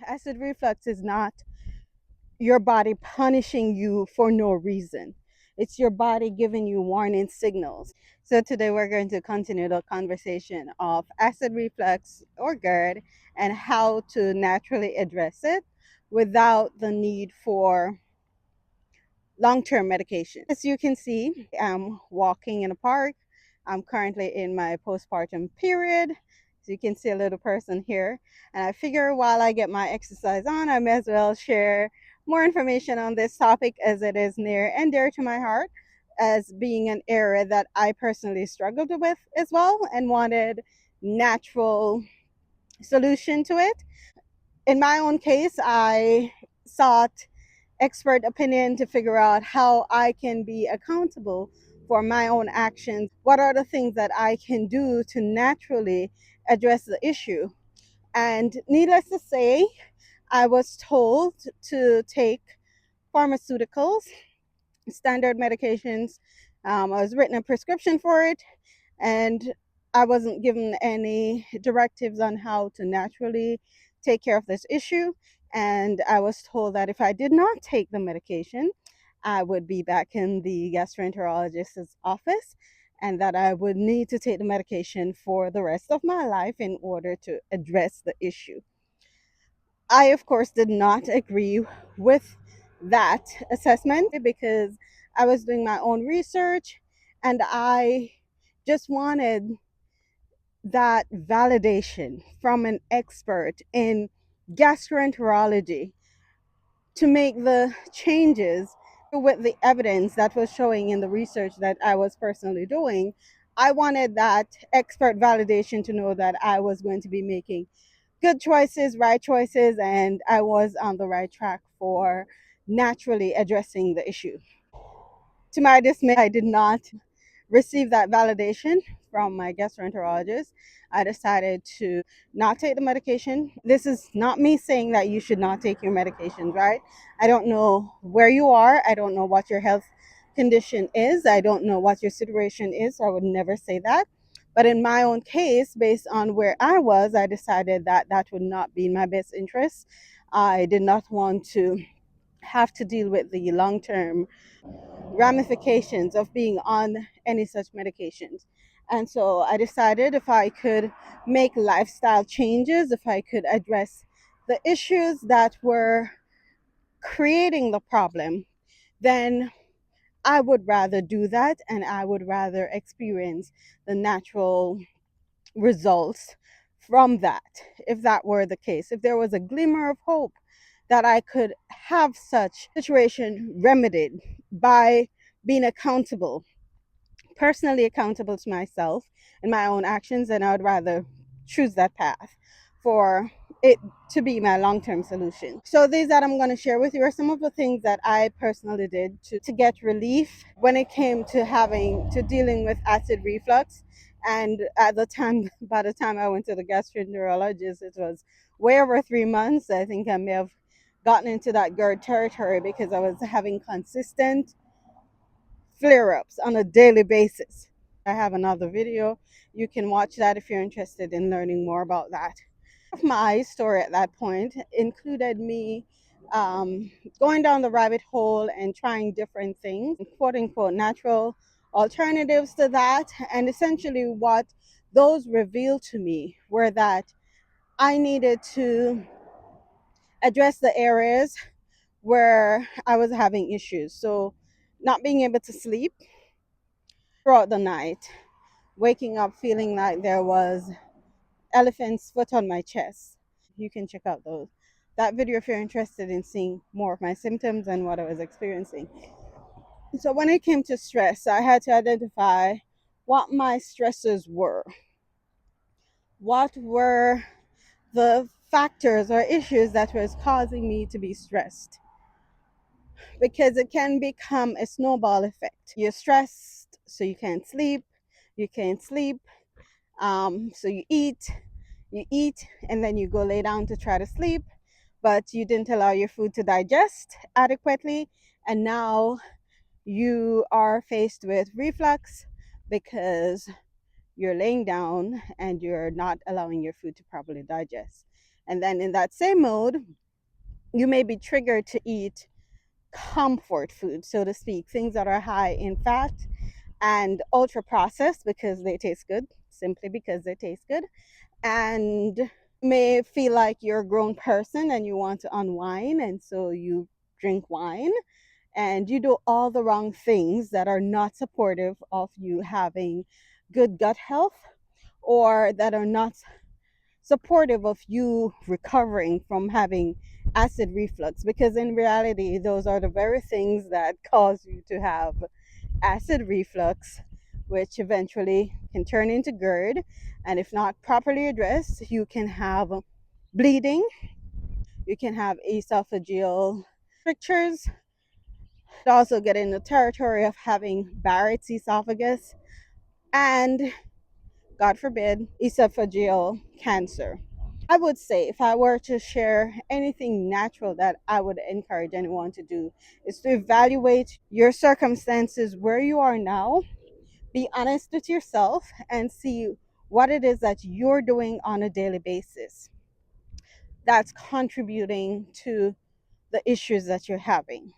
Acid reflux is not your body punishing you for no reason. It's your body giving you warning signals. So today we're going to continue the conversation of acid reflux or GERD and how to naturally address it without the need for long-term medication. As you can see, I'm walking in a park. I'm currently in my postpartum period. So you can see a little person here. And I figure while I get my exercise on, I may as well share more information on this topic as it is near and dear to my heart, as being an area that I personally struggled with as well and wanted natural solution to it. In my own case, I sought expert opinion to figure out how I can be accountable for my own actions. What are the things that I can do to naturally address the issue? And needless to say, I was told to take pharmaceuticals, standard medications. I was written a prescription for it, and I wasn't given any directives on how to naturally take care of this issue. And I was told that if I did not take the medication, I would be back in the gastroenterologist's office and that I would need to take the medication for the rest of my life in order to address the issue. I, of course, did not agree with that assessment because I was doing my own research and I just wanted that validation from an expert in gastroenterology to make the changes with the evidence that was showing in the research that I was personally doing. I wanted that expert validation to know that I was going to be making good choices, right choices, and I was on the right track for naturally addressing the issue. To my dismay, I did not receive that validation from my gastroenterologist. I decided to not take the medication. This is not me saying that you should not take your medications, right? I don't know where you are. I don't know what your health condition is. I don't know what your situation is. So I would never say that. But in my own case, based on where I was, I decided that that would not be in my best interest. I did not want to have to deal with the long term ramifications of being on any such medications. And so I decided if I could make lifestyle changes, if I could address the issues that were creating the problem, then I would rather do that and I would rather experience the natural results from that, if that were the case. If there was a glimmer of hope that I could have such situation remedied by being accountable, personally accountable to myself and my own actions, then I would rather choose that path for it to be my long-term solution. So these that I'm going to share with you are some of the things that I personally did to get relief when it came to dealing with acid reflux. And at the time, by the time I went to the gastroenterologist, it was way over 3 months. I think I may have gotten into that GERD territory because I was having consistent flare ups on a daily basis. I have another video. You can watch that if you're interested in learning more about that. My story at that point included me going down the rabbit hole and trying different things, quote unquote, natural alternatives to that. And essentially, what those revealed to me were that I needed to address the areas where I was having issues. So, not being able to sleep throughout the night, waking up feeling like there was elephant's foot on my chest. You can check out those that video if you're interested in seeing more of my symptoms and what I was experiencing. So when it came to stress, I had to identify what my stressors were. What were the factors or issues that was causing me to be stressed? Because it can become a snowball effect. You're stressed, so you can't sleep. You can't sleep, so you eat, and then you go lay down to try to sleep, but you didn't allow your food to digest adequately, and now you are faced with reflux because you're laying down and you're not allowing your food to properly digest. And then in that same mode, you may be triggered to eat comfort food, so to speak, things that are high in fat and ultra processed because they taste good, simply because they taste good. And may feel like you're a grown person and you want to unwind, and so you drink wine and you do all the wrong things that are not supportive of you having good gut health, or that are not supportive of you recovering from having acid reflux, because in reality those are the very things that cause you to have acid reflux, which eventually can turn into GERD. And if not properly addressed, you can have bleeding, you can have esophageal strictures, also get in the territory of having Barrett's esophagus, and God forbid, esophageal cancer. I would say, if I were to share anything natural that I would encourage anyone to do, is to evaluate your circumstances where you are now, be honest with yourself, and see what it is that you're doing on a daily basis that's contributing to the issues that you're having.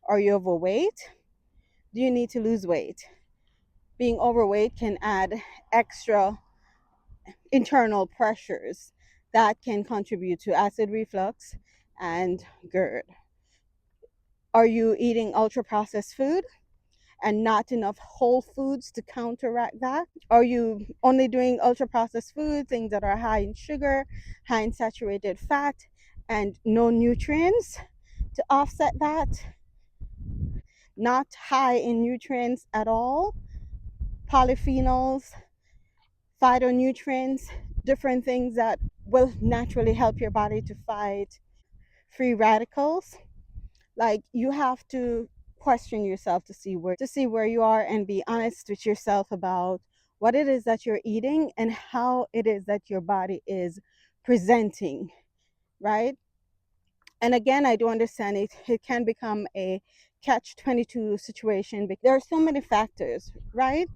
Are you overweight? Do you need to lose weight? Being overweight can add extra internal pressures that can contribute to acid reflux and GERD. Are you eating ultra processed food and not enough whole foods to counteract that? Are you only doing ultra processed food, things that are high in sugar, high in saturated fat, and no nutrients to offset that? Not high in nutrients at all, polyphenols, phytonutrients, different things that will naturally help your body to fight free radicals. Like, you have to question yourself to see where you are, and be honest with yourself about what it is that you're eating and how it is that your body is presenting, right? And again, I do understand it can become a catch 22 situation because there are so many factors, right?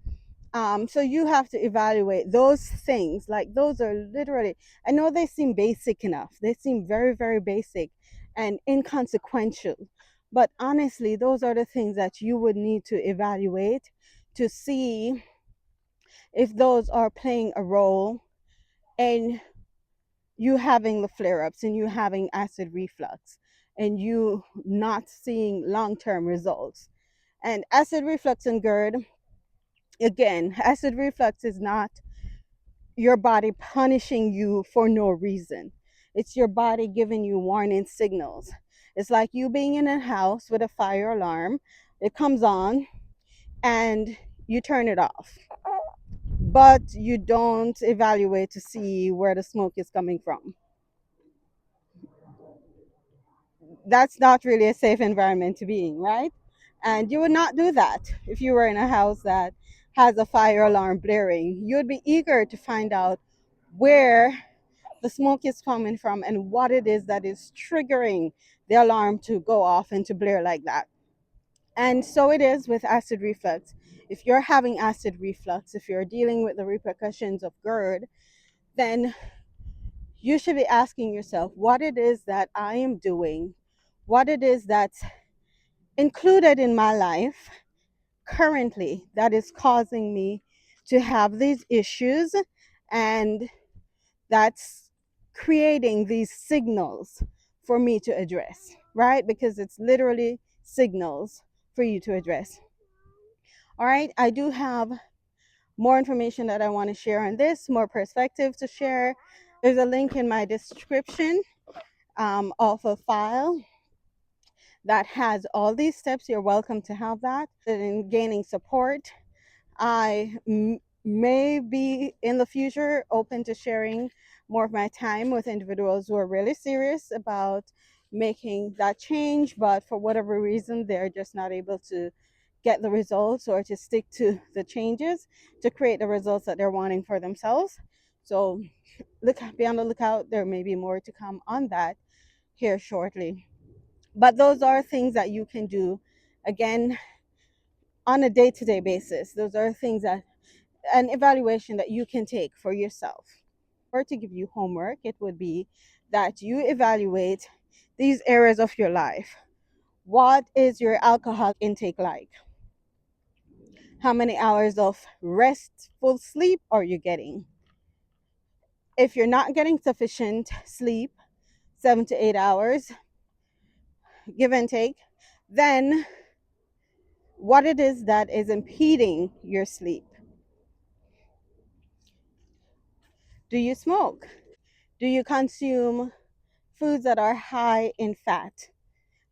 So you have to evaluate those things. Like, those are literally, I know they seem basic enough, they seem very, very basic and inconsequential, but honestly, those are the things that you would need to evaluate to see if those are playing a role in you having the flare ups and you having acid reflux and you not seeing long term results. And acid reflux and GERD, again, acid reflux is not your body punishing you for no reason. It's your body giving you warning signals. It's like you being in a house with a fire alarm. It comes on and you turn it off, but you don't evaluate to see where the smoke is coming from. That's not really a safe environment to be in, right? And you would not do that if you were in a house that has a fire alarm blaring. You'd be eager to find out where the smoke is coming from and what it is that is triggering the alarm to go off and to blare like that. And so it is with acid reflux. If you're having acid reflux, if you're dealing with the repercussions of GERD, then you should be asking yourself what it is that I am doing, what it is that's included in my life currently that is causing me to have these issues, and that's creating these signals for me to address, right? Because it's literally signals for you to address. All right, I do have more information that I want to share on this, more perspective to share. There's a link in my description of a file that has all these steps. You're welcome to have that. In gaining support, may be in the future open to sharing more of my time with individuals who are really serious about making that change, but for whatever reason, they're just not able to get the results or to stick to the changes to create the results that they're wanting for themselves. So be on the lookout. There may be more to come on that here shortly. But those are things that you can do, again, on a day-to-day basis. Those are things that an evaluation that you can take for yourself. were to give you homework, it would be that you evaluate these areas of your life. What is your alcohol intake like? How many hours of restful sleep are you getting? If you're not getting sufficient sleep, 7 to 8 hours, give and take, then what it is that is impeding your sleep. Do you smoke? Do you consume foods that are high in fat?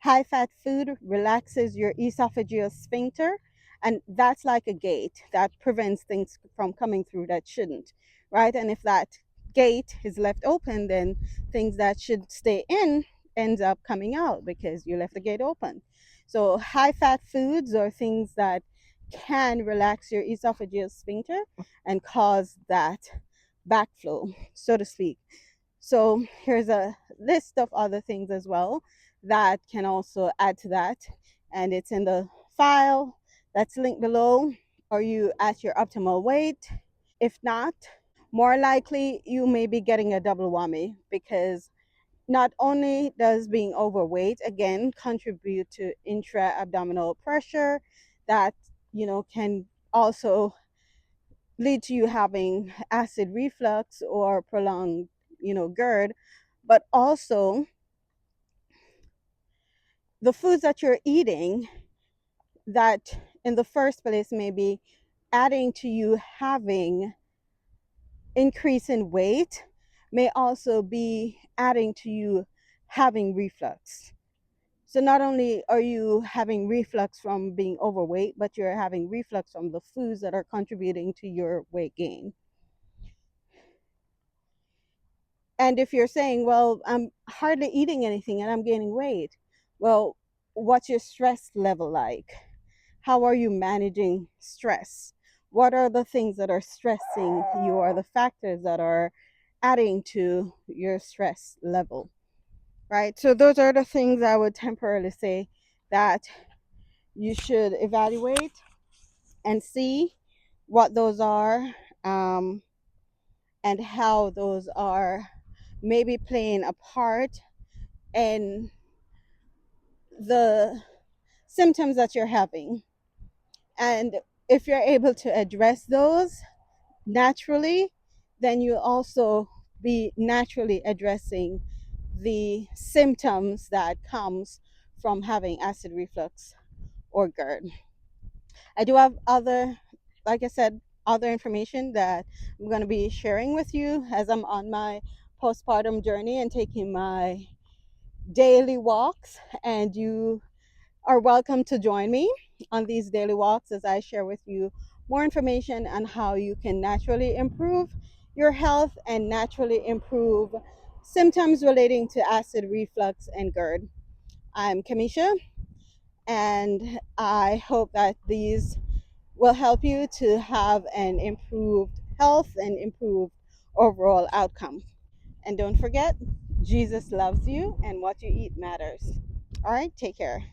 High fat food relaxes your esophageal sphincter, and that's like a gate that prevents things from coming through that shouldn't, right? And if that gate is left open, then things that should stay in ends up coming out because you left the gate open. So high fat foods are things that can relax your esophageal sphincter and cause that backflow, so to speak. So here's a list of other things as well that can also add to that. And it's in the file that's linked below. Are you at your optimal weight? If not, more likely you may be getting a double whammy, because not only does being overweight again contribute to intra-abdominal pressure that can also lead to you having acid reflux or prolonged GERD, but also the foods that you're eating that in the first place may be adding to you having increase in weight may also be adding to you having reflux. So not only are you having reflux from being overweight, but you're having reflux from the foods that are contributing to your weight gain. And if you're saying, well, I'm hardly eating anything and I'm gaining weight, well, what's your stress level like? How are you managing stress? What are the things that are stressing you, or the factors that are adding to your stress level, right? So those are the things I would temporarily say that you should evaluate and see what those are, and how those are maybe playing a part in the symptoms that you're having. And if you're able to address those naturally, then you also be naturally addressing the symptoms that comes from having acid reflux or GERD. I do have other, like I said, other information that I'm going to be sharing with you as I'm on my postpartum journey and taking my daily walks, and you are welcome to join me on these daily walks as I share with you more information on how you can naturally improve your health and naturally improve symptoms relating to acid reflux and GERD. I'm Kamisha, and I hope that these will help you to have an improved health and improved overall outcome. And don't forget, Jesus loves you and what you eat matters. All right, take care.